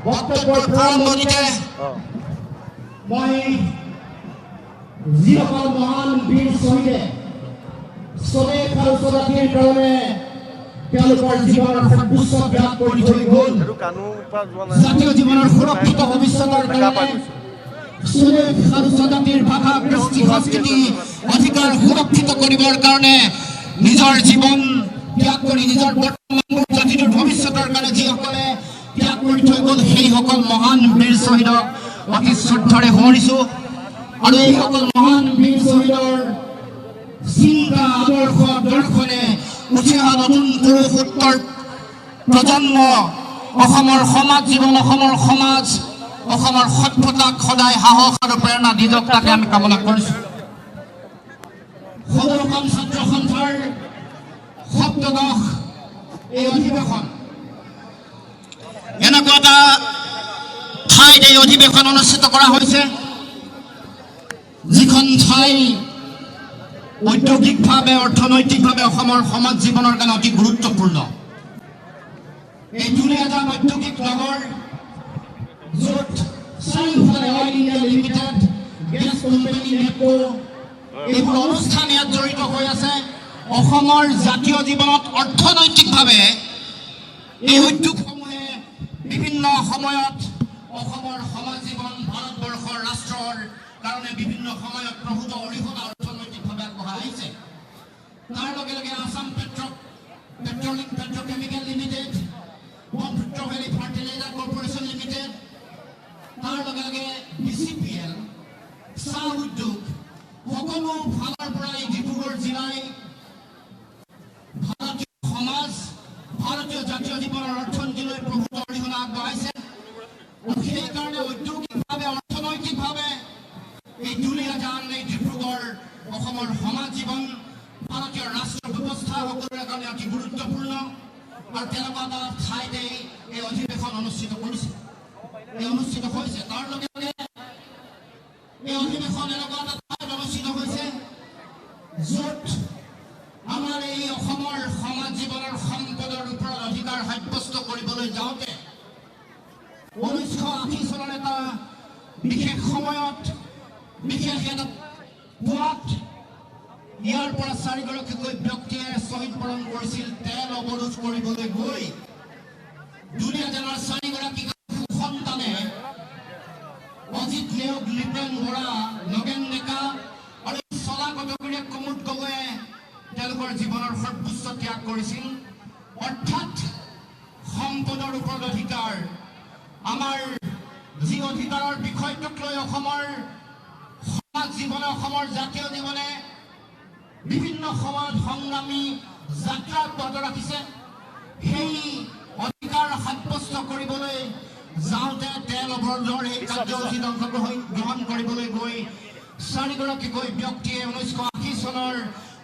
বক্তব্যৰ প্ৰাৰম্ভণিতে মই যিসকল মহান বীৰ শ্বহীদে স্বদেশ আৰু স্বজাতিৰ কাৰণে তেওঁলোকৰ জীৱনৰ সৰ্বোচ্চ ত্যাগ কৰি থৈ গ'ল, জাতীয় জীৱনৰ সুৰক্ষিত ভৱিষ্যতৰ কাৰণে স্বদেশ আৰু স্বজাতিৰ ভাষা কৃষ্টি সংস্কৃতি অধিকাৰ সুৰক্ষিত কৰিবৰ কাৰণে নিজৰ জীৱন ত্যাগ কৰি নিজৰ বৰ্তমান জাতিটোৰ ভৱিষ্যতৰ কাৰণে যিসকলে ত্যাগ কৰি থৈ গ'ল সেইসকল মহান বীৰ শ্বহীদক অতি শ্ৰদ্ধাৰে সোঁৱৰিছোঁ। আৰু এইসকল মহান বীৰ শ্বহীদৰ চিন্তা আদৰ্শ দৰ্শনে উঠি অহা নতুন পুৰুষ উত্তৰ প্ৰজন্ম অসমৰ সমাজ জীৱন অসমৰ সমাজ অসমৰ সভ্যতাক সদায় সাহস আৰু প্ৰেৰণা দি যাওক তাকে আমি কামনা কৰিছোঁ। সদৰখন ছাত্ৰ সন্থাৰ সপ্তদশ এই অধিৱেশন এনেকুৱা এটা ঠাইত এই অধিৱেশন অনুষ্ঠিত কৰা হৈছে যিখন ঠাই ঔদ্যোগিকভাৱে অৰ্থনৈতিকভাৱে অসমৰ সমাজ জীৱনৰ কাৰণে অতি গুৰুত্বপূৰ্ণ। এই দুলীয়াজান ঔদ্যোগিক নগৰ য'ত চাৰিওফালে oil India limited gas company NEEPCO এইবোৰ অনুষ্ঠান ইয়াত জড়িত হৈ আছে। অসমৰ জাতীয় জীৱনত অৰ্থনৈতিকভাৱে এই উদ্যোগসমূহে বিভিন্ন সময়ত অসমৰ সমাজ জীৱন ভাৰতবৰ্ষৰ ৰাষ্ট্ৰৰ কাৰণে বিভিন্ন সময়ত প্ৰভূত অৰিহণা অৰ্থনৈতিকভাৱে আগবঢ়াই আহিছে। তাৰ লগে লগে Assam petroleum petrochemical limited, Brahmaputra valley fertilizer corporation limited, তাৰ লগে লগে BCPL, চাহ উদ্যোগ সকলো ফালৰ পৰা এই ডিব্ৰুগড় জিলাই ভাৰতীয় সমাজ ভাৰতীয় জাতীয় জীৱনৰ অৰ্থনীতিলৈ প্ৰভূত অৰিহণা আগবঢ়াইছে। সেইকাৰণে ঔদ্যোগিকভাৱে অৰ্থনৈতিকভাৱে এই দুলীয়াজান এই ডিব্ৰুগড় অসমৰ সমাজ জীৱন ভাৰতীয় ৰাষ্ট্ৰ ব্যৱস্থা সকলোৰে কাৰণে অতি গুৰুত্বপূৰ্ণ। আৰু তেনেকুৱা এটা ঠাইতে এই অধিৱেশন অনুষ্ঠিত কৰিছে অনুষ্ঠিত হৈছে। তাৰ লগে লগে এই অধিৱেশন এনেকুৱা এটা ঠাইত অনুষ্ঠিত হৈছে য'ত আমাৰ এই অসমৰ সমাজ জীৱনৰ সম্পদৰ ওপৰত অধিকাৰ সাব্যস্ত কৰিবলৈ যাওঁতে 1980 চনৰ এটা বিশেষ সময়ত বিশেষ এটা পুৱাত ইয়াৰ পৰা 4গৰাকীকৈ ব্যক্তিয়ে শ্বহীদ বৰণ কৰিছিল তেল অৱৰোধ কৰিবলৈ গৈ। দুলীয়াজানৰ 4গৰাকী সন্তানে অজিত নেওগ, লিপেন বৰা, নগেন ডেকা আৰু চলা কটকীৰে কুমুদ গগৈয়ে তেওঁলোকৰ জীৱনৰ সৰ্বোচ্চ ত্যাগ কৰিছিল। অৰ্থাৎ সম্পদৰ ওপৰত অধিকাৰ, আমাৰ যি অধিকাৰৰ বিষয়টোক লৈ অসমৰ সমাজ জীৱনে অসমৰ জাতীয় জীৱনে বিভিন্ন সময়ত সংগ্ৰামী যাত্ৰা অব্যাহত ৰাখিছে। সেই অধিকাৰ সাব্যস্ত কৰিবলৈ যাওঁতে তেল অৱৰোধৰ এই কাৰ্যসূচীত অংশগ্ৰহণ কৰিবলৈ গৈ 4গৰাকীকৈ ব্যক্তিয়ে 1980 চনৰ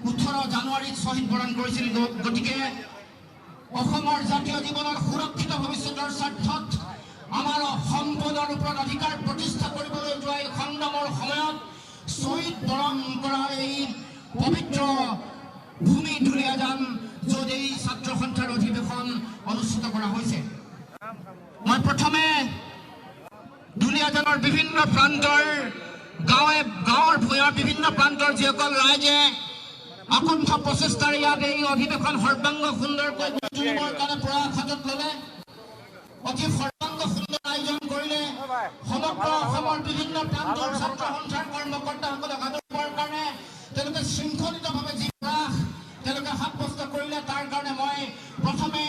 18 জানুৱাৰীত শ্বহীদ বৰণ কৰিছিল। গতিকে অসমৰ জাতীয় জীৱনৰ সুৰক্ষিত ভৱিষ্যতৰ স্বাৰ্থত আমাৰ সম্পদৰ ওপৰত অধিকাৰ প্ৰতিষ্ঠা কৰিবলৈ যোৱা এই সংগ্ৰামৰ সময়ত শ্বহীদ বৰণ কৰা এই পবিত্ৰ ভূমি দুলীয়াজান য'ত এই ছাত্ৰ সন্থাৰ অধিৱেশন অনুষ্ঠিত কৰা হৈছে। মই প্ৰথমে দুলীয়াজানৰ বিভিন্ন প্ৰান্তৰ গাঁৱৰ ভূঞৰ বিভিন্ন প্ৰান্তৰ যিসকল ৰাইজে আকুণ্ঠ প্ৰচেষ্টাৰে ইয়াত এই অধিৱেশন সৰ্বাংগ সুন্দৰকৈ তুলিবৰ কাৰণে প্ৰয়াস হাতত ল'লে, অতি সৰ্বাংগ সুন্দৰ আয়োজন কৰিলে। সমগ্ৰ অসমৰ বিভিন্ন প্ৰান্তৰ ছাত্ৰ সন্থাৰ কৰ্মকৰ্তাসকলক আদৰিবৰ কাৰণে তেওঁলোকে শৃংখলিতভাৱে যি প্ৰয়াস তেওঁলোকে সাব্যস্ত কৰিলে তাৰ কাৰণে মই প্ৰথমে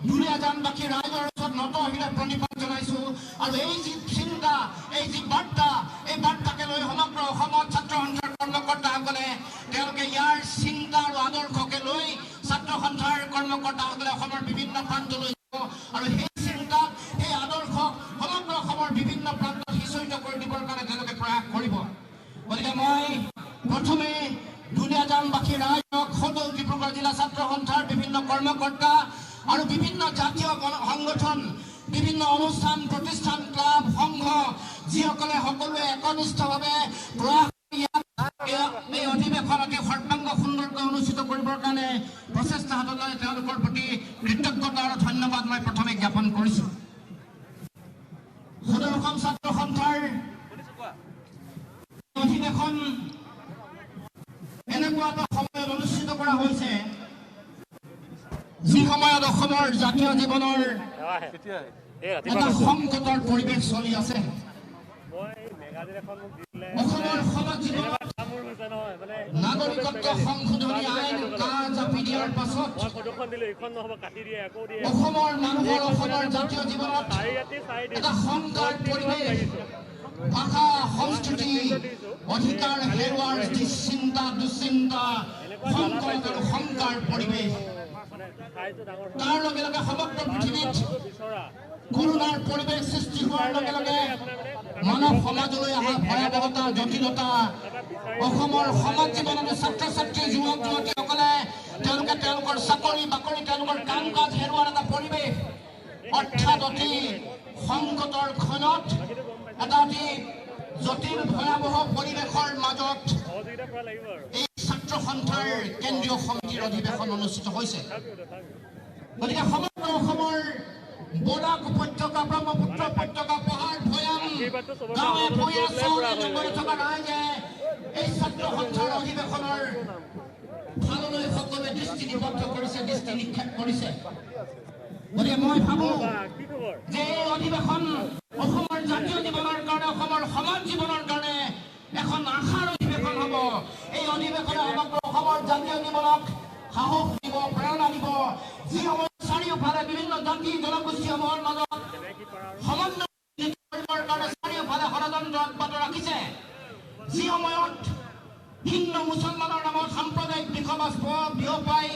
দুলীয়াজানবাসী ৰাইজৰ ওচৰত নত শিৰে প্ৰণিপাত জনাইছোঁ। আৰু এই যি চিন্তা এই যি বাৰ্তা এই বাৰ্তাকে লৈ সমগ্ৰ অসমত ছাত্ৰ সন্থাৰ কৰ্মকৰ্তাসকলে তেওঁলোকে ইয়াৰ চিন্তা আৰু আদৰ্শকে লৈ ছাত্ৰ সন্থাৰ কৰ্মকৰ্তাসকলে অসমৰ বিভিন্ন প্ৰান্তলৈ যাব আৰু সেই চিন্তাক সেই আদৰ্শক সমগ্ৰ অসমৰ বিভিন্ন প্ৰান্তত সিঁচৰিত কৰি দিবৰ কাৰণে তেওঁলোকে প্ৰয়াস কৰিব। গতিকে মই প্ৰথমে দুলীয়াজানবাসী ৰাইজক সদৌ ডিব্ৰুগড় জিলা ছাত্ৰ সন্থাৰ বিভিন্ন কৰ্মকৰ্তা আৰু বিভিন্ন জাতীয় সংগঠন বিভিন্ন অনুষ্ঠান প্ৰতিষ্ঠান ক্লাব সংঘ যিসকলে সকলোৱে একনিষ্ঠভাৱে প্ৰয়াস এই অধিৱেশন অতি সৰ্বাংগ সুন্দৰকৈ অনুষ্ঠিত কৰিবৰ কাৰণে প্ৰচেষ্টা হাতত লয় তেওঁলোকৰ প্ৰতি কৃতজ্ঞতা আৰু ধন্যবাদ মই প্ৰথমে জ্ঞাপন কৰিছোঁ। সদৰখন ছাত্ৰ সন্থাৰ অধিৱেশন এনেকুৱা এটা সময়ত অনুষ্ঠিত কৰা হৈছে যি সময়ত অসমৰ জাতীয় জীৱনৰ এটা সংকটৰ পৰিৱেশ চলি আছে। অসমৰ সমাজ জীৱনত নাগৰিকত্ব সংশোধনী আইন জাপি দিয়াৰ পাছত অসমৰ মানুহৰ অসমৰ জাতীয় জীৱনত এটা শংকাৰ পৰিৱেশ, ভাষা সংস্কৃতি অধিকাৰ হেৰুৱাৰ যি চিন্তা দুশ্চিন্তা সংকট আৰু শংকাৰ পৰিৱেশ, তাৰ লগে লগে সমগ্ৰ পৃথিৱীত কৰোণাৰ পৰিৱেশ সৃষ্টি হোৱাৰ লগে লগে মানৱ সমাজলৈ অহা ভয়াৱহতা জটিলতা, অসমৰ সমাজ জীৱনত ছাত্ৰ ছাত্ৰী যুৱক যুৱতীসকলে তেওঁলোকে তেওঁলোকৰ চাকৰি বাকৰি তেওঁলোকৰ কাম কাজ হেৰুৱাৰ এটা পৰিৱেশ, অৰ্থাৎ অতি সংকটৰ ক্ষণত এটা অতি জটিল ভয়াৱহ পৰিৱেশৰ মাজত এই ছাত্ৰ সন্থাৰ কেন্দ্ৰীয় সমিতিৰ অধিৱেশন অনুষ্ঠিত হৈছে। গতিকে সমগ্ৰ অসমৰ বৰাক উপত্যকা ব্ৰহ্মপুত্ৰ উপত্যকা পাহাৰ ভৈয়াম গাঁৱে ভূঞে চহৰে জংঘলে থকা ৰাইজে এই ছাত্ৰ সন্থাৰ অধিৱেশনৰ ফাললৈ সকলোৱে দৃষ্টি নিবদ্ধ কৰিছে, দৃষ্টি নিক্ষেপ কৰিছে। গতিকে মই ভাবো যে এই অধিৱেশন অসমৰ জাতীয় জীৱনৰ কাৰণে অসমৰ সমাজ জীৱনৰ কাৰণে এখন আশাৰ অধিৱেশন হ'ব। এই অধিৱেশনে আমাক অসমৰ জাতীয় জীৱনক সাহস দিব, প্ৰেৰণা দিব। যি সময়ত চাৰিওফালে বিভিন্ন জাতি জনগোষ্ঠীসমূহৰ মাজত সমন্বয় কৰিবৰ কাৰণে চাৰিওফালে ষড়যন্ত্ৰ অব্যাহত ৰাখিছে, যি সময়ত হিন্দু মুছলমানৰ নামত সাম্প্ৰদায়িক বিষবাস্প বিয়পাই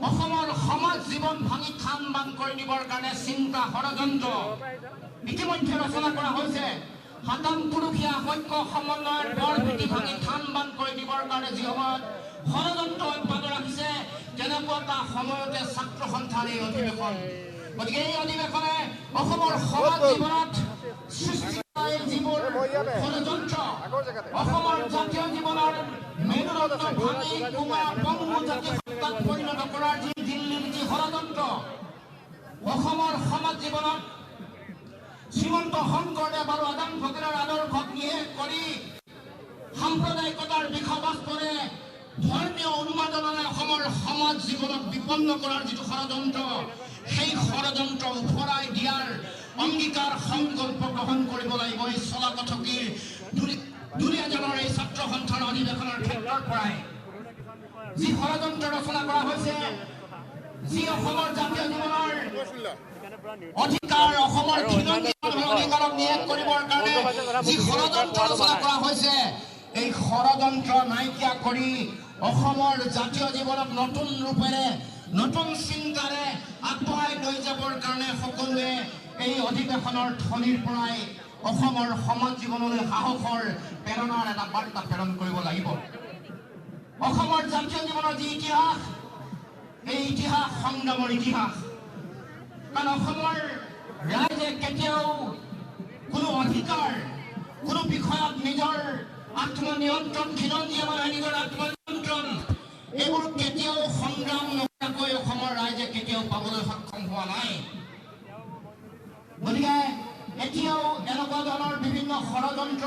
অসমৰ সমাজ জীৱন ভাঙি থান বান কৰি দিবৰ কাৰণে চিন্তা ষড়যন্ত্ৰ ইতিমধ্যে ৰচনা কৰা হৈছে। সাতাম পুৰুষীয়া সৈক্য সমন্বয়ৰ বৰ ভেটি ভাঙি থান বান কৰি দিবৰ কাৰণে যি সময়ত ষড়যন্ত্ৰ অব্যাহত ৰাখিছে, তেনেকুৱা এটা সময়তে ছাত্ৰ সন্থাৰ এই অধিৱেশন। গতিকে এই অধিৱেশনে অসমৰ সমাজ জীৱনত সৃষ্টি কৰা যিবোৰ ষড়যন্ত্ৰ, অসমৰ জাতীয় জীৱনৰ মেৰুদণ্ড ভাঙি কুমা পংগু জাতি সত্তাত পৰিণত কৰাৰ যি দিল্লীৰ যি ষড়যন্ত্ৰ, অসমৰ সমাজ জীৱনত শ্ৰীমন্ত শংকৰদেৱ আৰু আদান ফকীৰৰ আদৰ্শক নিষেধ কৰি সাম্প্ৰদায়িকতাৰ বিষবাস্পৰে ধৰ্মীয় উন্মাদনাৰে অসমৰ সমাজ জীৱনক বিপন্ন কৰাৰ যিটো ষড়যন্ত্ৰ, সেই ষড়যন্ত্ৰ উফৰাই দিয়াৰ অংগীকাৰ সংকল্প গ্ৰহণ কৰিব লাগিব। এই চলাকথকীৰ দুলীয়াজানৰ এই ছাত্ৰ সন্থাৰ অধিৱেশনৰ ক্ষেত্ৰৰ পৰাই যি ষড়যন্ত্ৰ ৰচনা কৰা হৈছে, যি অসমৰ জাতীয় জীৱনৰ অধিকাৰ, অসমৰ অধিকাৰক নিষেধ কৰিবৰ কাৰণে যি ষড়যন্ত্ৰ ৰচনা কৰা হৈছে, এই ষড়যন্ত্ৰ নাইকিয়া কৰি অসমৰ জাতীয় জীৱনক নতুন ৰূপেৰে নতুন চিন্তাৰে আগবঢ়াই লৈ যাবৰ কাৰণে সকলোৱে এই অধিৱেশনৰ থলীৰ পৰাই অসমৰ সমাজ জীৱনলৈ সাহসৰ প্ৰেৰণাৰ এটা বাৰ্তা প্ৰেৰণ কৰিব লাগিব। অসমৰ জাতীয় জীৱনৰ যি ইতিহাস, এই ইতিহাস সংগ্ৰামৰ ইতিহাস। কাৰণ অসমৰ ৰাইজে কেতিয়াও কোনো অধিকাৰ, কোনো বিষয়ত নিজৰ আত্মনিয়ন্ত্ৰণ, খিলঞ্জীয়া মানুহে নিজৰ আত্মনিয়ন্ত্ৰণ এইবোৰ কেতিয়াও সংগ্ৰাম নকৰাকৈ অসমৰ ৰাইজে কেতিয়াও পাবলৈ সক্ষম হোৱা নাই। গতিকে এতিয়াও এনেকুৱা ধৰণৰ বিভিন্ন ষড়যন্ত্ৰ,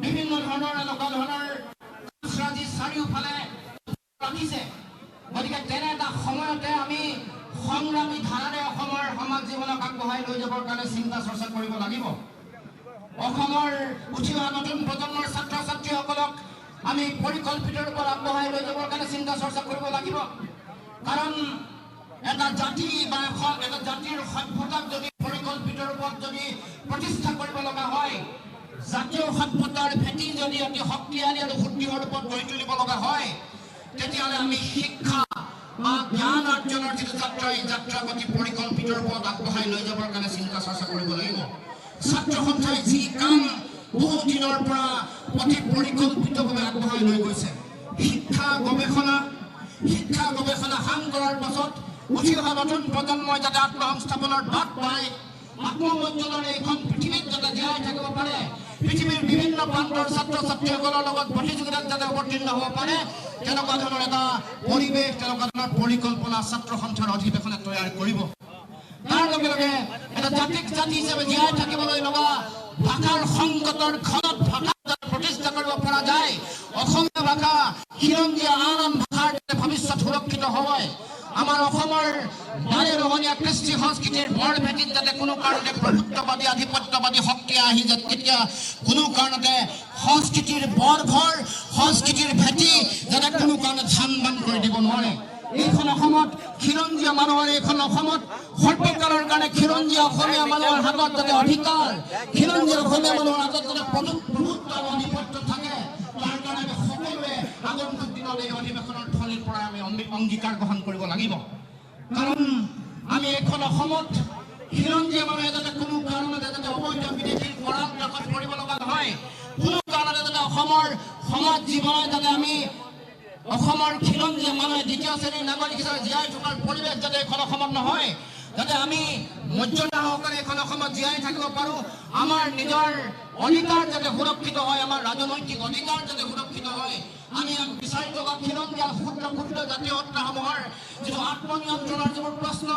বিভিন্ন ধৰণৰ এনেকুৱা ধৰণৰ চাৰিওফালে ৰাখিছে। গতিকে তেনে এটা সময়তে আমি সংগ্ৰামী ধাৰাৰে অসমৰ সমাজ জীৱনক আগবঢ়াই লৈ যাবৰ কাৰণে চিন্তা চৰ্চা কৰিব লাগিব। অসমৰ উঠি অহা নতুন প্ৰজন্মৰ ছাত্ৰ ছাত্ৰীসকলক আমি পৰিকল্পিত ৰূপত আগবঢ়াই লৈ যাবৰ কাৰণে চিন্তা চৰ্চা কৰিব লাগিব। কাৰণ এটা জাতি বা এটা জাতিৰ সভ্যতাক যদি পৰিকল্পিত ৰূপত যদি প্ৰতিষ্ঠা কৰিব লগা হয়, জাতীয় সভ্যতাৰ ভেটি যদি অতি শক্তিশালী আৰু সুদৃঢ় ৰূপত গঢ়ি তুলিব লগা হয়, তেতিয়াহ'লে আমি শিক্ষা বা জ্ঞান অৰ্জনৰ যিটো যাত্ৰা, এই যাত্ৰা গতি পৰিকল্পিত ৰূপত আগবঢ়াই লৈ যাবৰ কাৰণে চিন্তা চৰ্চা কৰিব লাগিব। ছাত্ৰ সন্থাই যি কাম বহু দিনৰ পৰা অতি পৰিকল্পিতভাৱে আগবঢ়াই লৈ গৈছে, শিক্ষা গৱেষণা সাং কৰাৰ পাছত উঠি অহা নতুন প্ৰজন্মই যাতে আত্মসংস্থাপনৰ বাট পায়, আত্মমৰ্যাদাৰ এইখন পৃথিৱীত যাতে জীয়াই থাকিব পাৰে, পৃথিৱীৰ বিভিন্ন প্ৰান্তৰ ছাত্ৰ ছাত্ৰীসকলৰ লগত প্ৰতিযোগিতাত যাতে অৱতীৰ্ণ হ'ব পাৰে, তেনেকুৱা ধৰণৰ এটা পৰিৱেশ, তেনেকুৱা ধৰণৰ পৰিকল্পনা ছাত্ৰ সন্থাৰ অধিৱেশনে তৈয়াৰ কৰিব। তাৰ লগে লগে এটা জাতিক জাতি হিচাপে জীয়াই থাকিবলৈ লগা ভাষাৰ সংকটৰ ঘৰত ভাষা প্ৰতিষ্ঠা কৰিব পৰা যায় অসমীয়া ভাষা খিলঞ্জীয়া আন ভাষাৰ ভৱিষ্যত সুৰক্ষিত হয় আমাৰ অসমৰ বাৰে ৰহণীয়া কৃষ্টি সংস্কৃতিৰ বৰ ভেটিত যাতে কোনো কাৰণতে প্ৰভুত্ববাদী আধিপত্যবাদী শক্তি আহি তেতিয়া কোনো কাৰণতে সংস্কৃতিৰ বৰ ঘৰ সংস্কৃতিৰ ভেটি যাতে কোনো কাৰণত ধান বান কৰি দিব নোৱাৰে এইখন অসমত খিলঞ্জীয়া মানুহৰ এইখন অসমত সৰ্বকালৰ কাৰণে খিলঞ্জীয়া অসমীয়া মানুহৰ হাতত যাতে অধিকাৰ খিলঞ্জীয়া অসমীয়া মানুহৰ হাতত যাতে প্ৰভুত্ব আধিপত্য থাকে তাৰ কাৰণে আমি সকলোৱে আগন্তুক দিনত এই অধিৱেশনৰ থলীৰ পৰা আমি অংগীকাৰ গ্ৰহণ কৰিব লাগিব কাৰণ আমি এইখন অসমত খিলঞ্জীয়া মানুহে যাতে কোনো কাৰণতে যাতে অবৈধ বিদেশীৰ কৰাত লগত পৰিব লগা নহয় কোনো কাৰণতে যাতে অসমৰ সমাজ জীৱনত যাতে আমি অসমৰ খিলঞ্জীয়া মানুহে দ্বিতীয় শ্ৰেণীৰ নাগৰিক হিচাপে জীয়াই থকাৰ পৰিৱেশ যাতে এখন অসমত নহয় যাতে আমি মৰ্যাদা সহকাৰে এখন অসমত জীয়াই থাকিব পাৰোঁ আমাৰ নিজৰ অধিকাৰ যাতে সুৰক্ষিত হয় আমাৰ ৰাজনৈতিক অধিকাৰ যাতে সুৰক্ষিত হয় আমি বিচাৰি থকা খিলঞ্জীয়া ক্ষুদ্ৰ ক্ষুদ্ৰ জাতীয় সত্তাসমূহৰ যিটো আত্মনিয়ন্ত্ৰণৰ যিবোৰ প্ৰশ্ন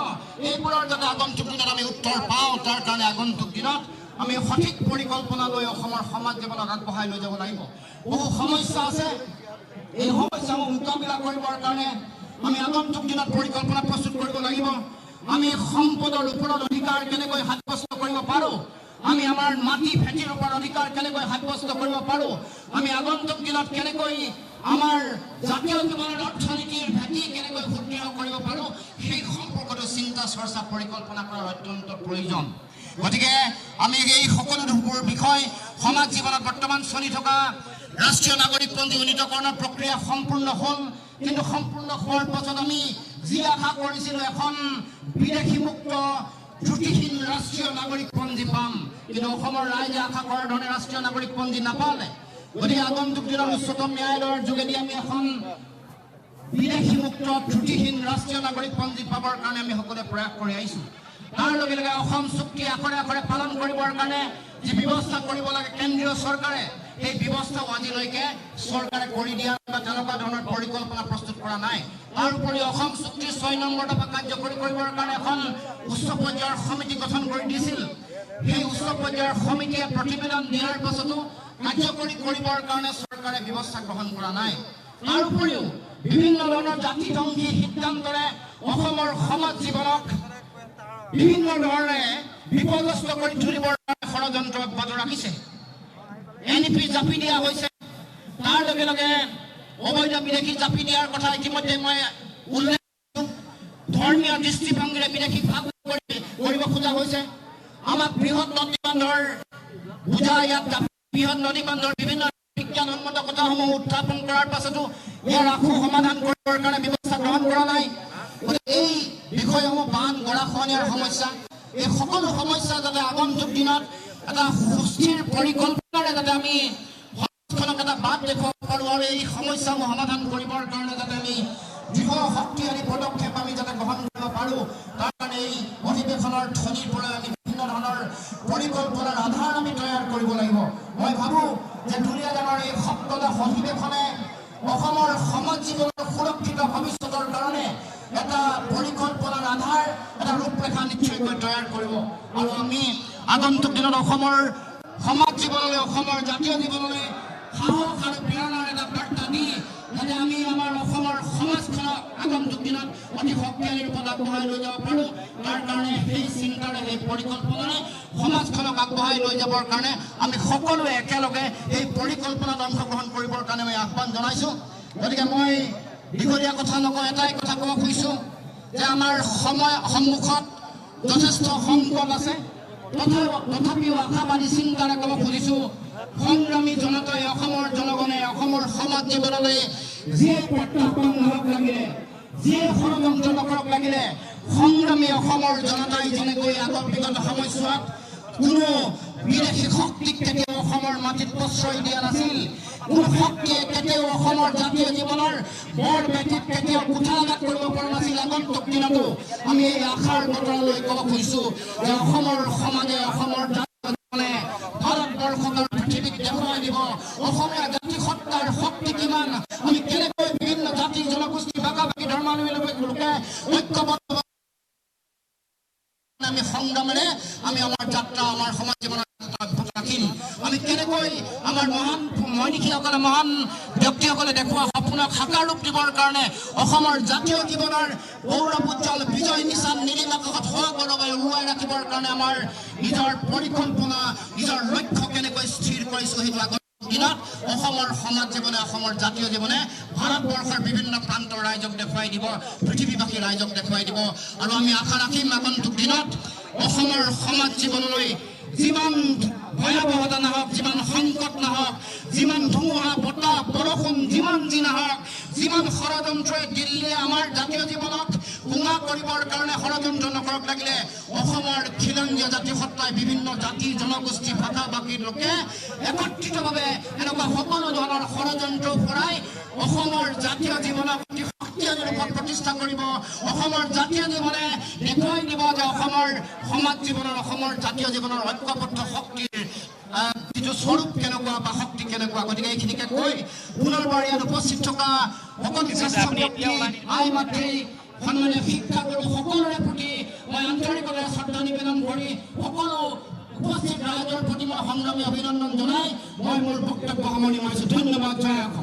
এইবোৰৰ যাতে আগন্তুক দিনত আমি উত্তৰ পাওঁ তাৰ কাৰণে আগন্তুক দিনত আমি সঠিক পৰিকল্পনা লৈ অসমৰ সমাজ জীৱনক আগবঢ়াই লৈ যাব লাগিব বহু সমস্যা আছে এই সমস্যাসমূহ মোকাবিলা কৰিবৰ কাৰণে আমি আগন্তুক দিনত পৰিকল্পনা প্ৰস্তুত কৰিব লাগিব আমি সম্পদৰ ওপৰত অধিকাৰ কেনেকৈ সাব্যস্ত কৰিব পাৰোঁ আমি আমাৰ মাটি ভেটিৰ ওপৰত অধিকাৰ কেনেকৈ সাব্যস্ত কৰিব পাৰোঁ আমি আগন্তুক দিনত কেনেকৈ আমাৰ জাতীয় জীৱনৰ অৰ্থনীতিৰ ভেটি কেনেকৈ সুদৃঢ় কৰিব পাৰোঁ সেই সম্পৰ্কতো চিন্তা চৰ্চা পৰিকল্পনা কৰাৰ অত্যন্ত প্ৰয়োজন গতিকে আমি এই সকলোবোৰ বিষয় সমাজ জীৱনত বৰ্তমান চলি থকা ৰাষ্ট্ৰীয় নাগৰিকপঞ্জী উন্নীতকৰণৰ প্ৰক্ৰিয়া সম্পূৰ্ণ হ'ল কিন্তু সম্পূৰ্ণ হোৱাৰ পাছত আমি যি আশা কৰিছিলোঁ এখন বিদেশীমুক্ত ত্ৰুটিহীন ৰাষ্ট্ৰীয় নাগৰিকপঞ্জী পাম কিন্তু অসমৰ ৰাইজে আশা কৰাৰ ধৰণে ৰাষ্ট্ৰীয় নাগৰিকপঞ্জী নাপালে গতিকে আগন্তুক দিনত উচ্চতম ন্যায়ালয়ৰ যোগেদি আমি এখন বিদেশীমুক্ত ত্ৰুটিহীন ৰাষ্ট্ৰীয় নাগৰিকপঞ্জী পাবৰ কাৰণে আমি সকলোৱে প্ৰয়াস কৰি আহিছোঁ তাৰ লগে লগে অসম চুক্তি আখৰে আখৰে পালন কৰিবৰ কাৰণে যি ব্যৱস্থা কৰিব লাগে কেন্দ্ৰীয় চৰকাৰে এই ব্যৱস্থাও আজিলৈকে চৰকাৰে কৰি দিয়া বা তেনেকুৱা ধৰণৰ পৰিকল্পনা প্ৰস্তুত কৰা নাই তাৰ উপৰি অসম চুক্তিৰ ৬ নম্বৰ দফা কাৰ্যকৰী কৰিবৰ কাৰণে এখন উচ্চ পৰ্যায়ৰ সমিতি গঠন কৰি দিছিল সেই উচ্চ পৰ্যায়ৰ সমিতিয়ে প্ৰতিবেদন দিয়াৰ পাছতো কাৰ্যকৰী কৰিবৰ কাৰণে চৰকাৰে ব্যৱস্থা গ্ৰহণ কৰা নাই তাৰ উপৰিও বিভিন্ন ধৰণৰ জাতিধ্বংসী সিদ্ধান্তৰে অসমৰ সমাজ জীৱনক বিভিন্ন ধৰণে বিপদগ্ৰস্ত কৰি তুলিবৰ কাৰণে ষড়যন্ত্ৰ অব্যাহত ৰাখিছে এনপি জাপি দিয়া হৈছে তাৰ লগে লগে অবৈধ বিদেশী জাপি দিয়াৰ কথা ইতিমধ্যে মই উল্লেখ ধৰ্মীয় দৃষ্টিভংগীৰে বিদেশীক ভাগ কৰিব খোজা হৈছে আমাক বৃহৎ নদী বান্ধৰ বুজা ইয়াত বৃহৎ নদী বান্ধৰ বিভিন্ন বিজ্ঞানসন্মত কথাসমূহ উত্থাপন কৰাৰ পাছতো ইয়াৰ আখু সমাধান কৰিবৰ কাৰণে ব্যৱস্থা গ্ৰহণ কৰা নাই এই বিষয়সমূহ বান গৰাখহনীয়াৰ সমস্যা এই সকলো সমস্যা যাতে আগন্তুক দিনত এটা সুস্থিৰ পৰিকল্পনাৰে যাতে আমি সমাজখনক এটা বাট দেখুৱাব পাৰোঁ আৰু এই সমস্যাসমূহ সমাধান কৰিবৰ কাৰণে যাতে আমি দৃঢ় শক্তিশালী পদক্ষেপ আমি যাতে গ্ৰহণ কৰিব পাৰোঁ তাৰ কাৰণে এই অধিৱেশনৰ থলীৰ পৰা আমি বিভিন্ন ধৰণৰ পৰিকল্পনাৰ আধাৰ আমি তৈয়াৰ কৰিব লাগিব মই ভাবোঁ যে দুলীয়াজানৰ এই ৭টা অধিৱেশনে অসমৰ সমাজ জীৱনৰ সুৰক্ষিত ভৱিষ্যতৰ কাৰণে এটা পৰিকল্পনাৰ আধাৰ এটা ৰূপৰেখা নিশ্চয়কৈ তৈয়াৰ কৰিব আৰু আমি আগন্তুক দিনত অসমৰ সমাজ জীৱনলৈ অসমৰ জাতীয় জীৱনলৈ সাহস আৰু প্ৰেৰণাৰ এটা বাৰ্তা দি যাতে আমি আমাৰ অসমৰ সমাজখনক আগন্তুক দিনত অতি শক্তিশালী ৰূপত আগবঢ়াই লৈ যাব পাৰোঁ তাৰ কাৰণে সেই চিন্তাৰে সেই পৰিকল্পনাৰে সমাজখনক আগবঢ়াই লৈ যাবৰ কাৰণে আমি সকলোৱে একেলগে এই পৰিকল্পনাত অংশগ্ৰহণ কৰিবৰ কাৰণে মই আহ্বান জনাইছোঁ গতিকে মই দীঘলীয়া কথা নকওঁ এটাই কথা ক'ব খুজিছোঁ যে আমাৰ সময় সন্মুখত যথেষ্ট সংকট আছে তথাপিও আশাবাদী চিন্তাৰে ক'ব খুজিছোঁ সংগ্ৰামী জনতাই অসমৰ জনগণে অসমৰ সমাজ জীৱনলৈ যিয়ে প্ৰত্যাহ্বান নহওক লাগিলে যিয়ে ষড়যন্ত্ৰ নকৰক লাগিলে সংগ্ৰামী অসমৰ জনতাই যেনেকৈ আগৰ বিগত সময়ছোৱাত কোনো বিদেশী শক্তিক কেতিয়াও অসমৰ মাটিত প্ৰশ্ৰয় দিয়া নাছিল কোনো শক্তিয়ে কেতিয়াও অসমৰ জাতীয় জীৱনৰ বৰ ভেটিত কেতিয়াও কুঠাৰাঘাত কৰিব পৰা নাছিল আগন্তুক দিনতো আমি এই আশাৰ বতৰালৈ ক'ব খুজিছোঁ যে অসমৰ সমাজে অসমৰ জাতিয়ে ভাৰতবৰ্ষক পৃথিৱীক দেখুৱাই দিব অসমীয়া জাতি সত্তাৰ শক্তি কিমান আমি কেনেকৈ বিভিন্ন জাতি জনগোষ্ঠী ভাষা ভাষী ধৰ্মাৱলম্বী লোকে ঐক্যবদ্ধ আমি সংগ্ৰামেৰে আমি আমাৰ যাত্ৰা আমাৰ সমাজ জীৱনত অব্যাহত ৰাখিম কেনেকৈ আমাৰ মহান মৈনিকীসকলে মহান ব্যক্তিসকলে দেখুওৱা সপোনক সাকাৰ ৰূপ দিবৰ কাৰণে অসমৰ জাতীয় জীৱনৰ গৌৰৱ উজ্জ্বল বিজয় নিশান নীলিম আকাশত সগৌৰৱে উৰুৱাই ৰাখিবৰ কাৰণে আমাৰ নিজৰ পৰিকল্পনা নিজৰ লক্ষ্য কেনেকৈ স্থিৰ কৰিছোঁ সেইটো আগত দিনত অসমৰ সমাজ জীৱনে অসমৰ জাতীয় জীৱনে ভাৰতবৰ্ষৰ বিভিন্ন প্ৰান্তৰ ৰাইজক দেখুৱাই দিব পৃথিৱীবাসী ৰাইজক দেখুৱাই দিব আৰু আমি আশা ৰাখিম আগন্তুক দিনত অসমৰ সমাজ জীৱনলৈ যিমান ভয়াৱহতা নাহক যিমান সংকট নাহক যিমান ধুমুহা বতাহ বৰষুণ যিমান যি নাহক যিমান ষড়যন্ত্ৰই দিল্লীয়ে আমাৰ জাতীয় জীৱনক কোঙা কৰিবৰ কাৰণে ষড়যন্ত্ৰ নকৰক লাগিলে অসমৰ খিলঞ্জীয় জাতি সত্তাই বিভিন্ন জাতি জনগোষ্ঠী ভাষা ভাষীৰ লোকে একত্ৰিতভাৱে এনেকুৱা সকলো ধৰণৰ ষড়যন্ত্ৰ পৰাই অসমৰ জাতীয় জীৱনক অতি শক্তিশালী ৰূপত প্ৰতিষ্ঠা কৰিব অসমৰ জাতীয় জীৱনে দেখুৱাই দিব যে অসমৰ সমাজ জীৱনৰ অসমৰ জাতীয় জীৱনৰ ঐক্যবদ্ধ শক্তিৰ যিটো স্বৰূপ কেনেকুৱা বা শক্তি কেনেকুৱা গতিকে এইখিনিকে কৈ পুনৰবাৰ ইয়াত উপস্থিত থকা সকলো জ্যেষ্ঠ ব্যক্তি আই মাতৃ সন্মানীয় শিক্ষাগুৰু সকলোৰে প্ৰতি মই আন্তৰিকতাৰে শ্ৰদ্ধা নিবেদন কৰি সকলো উপস্থিত ৰাইজৰ প্ৰতি মই সংগ্ৰামী অভিনন্দন জনাই মই মোৰ বক্তব্য সামৰণি মাৰিছোঁ ধন্যবাদ জয় অসম।